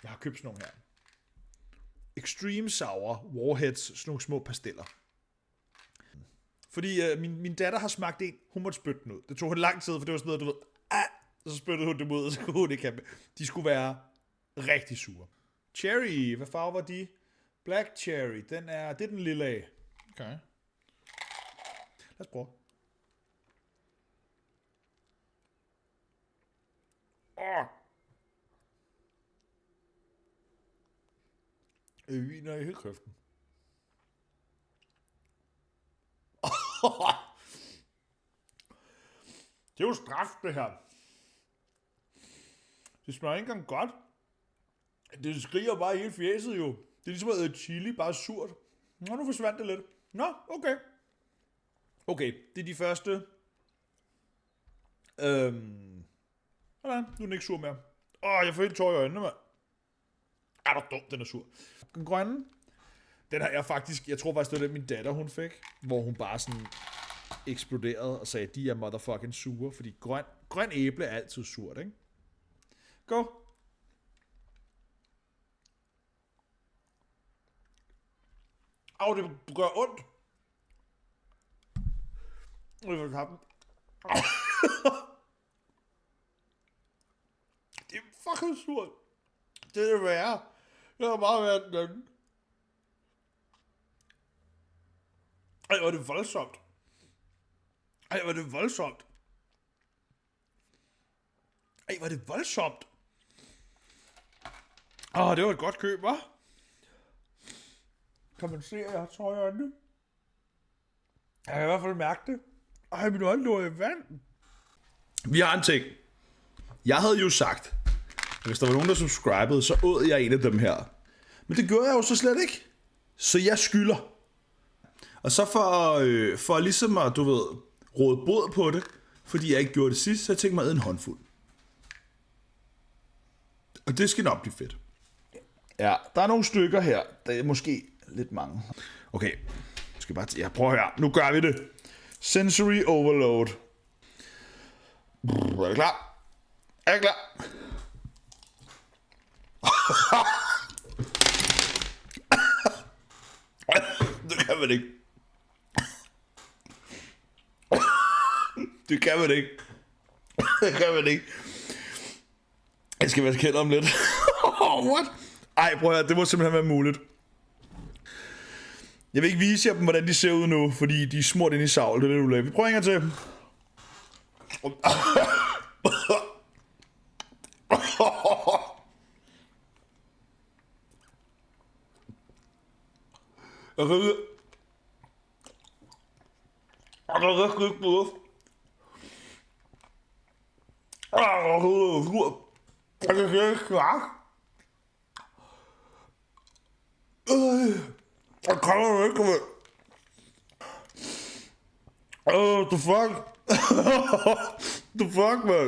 Jeg har købt sådan nogle her. Extreme Sour Warheads, sådan nogle små pasteller. Fordi min datter har smagt en, hun måtte spytte den ud. Det tog hende lang tid, for det var sådan noget, du ved, så spyttede hun dem ud, og så kunne hun ikke have. De skulle være rigtig sure. Cherry, hvad farve var de? Black cherry, det er den lille af. Okay. Lad os prøve. Viner i hele kræften. Det er jo straf, det her. Det smager ikke engang godt. Det skriger bare i hele fjeset jo. Det er ligesom at æde chili, bare surt. Nå, nu forsvandt det lidt. Nå, okay. Okay, det er de første. Sådan, nu er den ikke sur mere. Jeg får helt tår i øjnene, mand. Er du dum, den er sur. Den grønne, den har jeg faktisk, jeg tror faktisk, det var den min datter, hun fik. Hvor hun bare sådan eksploderede og sagde, de er motherfucking sure. Fordi grøn æble er altid surt, ikke? Go. Det gør ondt. Jeg vil have den. Det er fucking surt. Det er værre. Det er meget værre den anden. Ej, hvor er det voldsomt. Ej, hvor er det voldsomt. Ej, hvor er det voldsomt. Det var et godt køb, hva'? Kan man se, at jeg har tår i øjnene? Jeg kan i hvert fald mærke det. Ej, min øjne lå i vand. Vi har en ting. Jeg havde jo sagt, at hvis der var nogen, der subscribede, så åd jeg en af dem her. Men det gjorde jeg jo så slet ikke. Så jeg skylder. Og så for ligesom at, du ved, råde bod på det, fordi jeg ikke gjorde det sidst, så jeg tænkte mig at æde en håndfuld. Og det skal nok blive fedt. Ja, der er nogle stykker her. Der er måske lidt mange. Okay, jeg prøver her. Nu gør vi det. Sensory overload. Er du klar? Er jeg klar? Det kan man ikke. Det kan man ikke. Det kan man ikke. Jeg skal være kendt om lidt. What? Ej, prøv at høre, det må simpelthen være muligt. Jeg vil ikke vise jer dem, hvordan de ser ud nu, fordi de er smurt ind i savl. Det er det, du laver. Vi prøver en gang til. Jeg kan ikke... Jeg kan ikke noget. Jeg kan ikke snakke. Jeg kommer ikke med. The fuck? The fuck, man?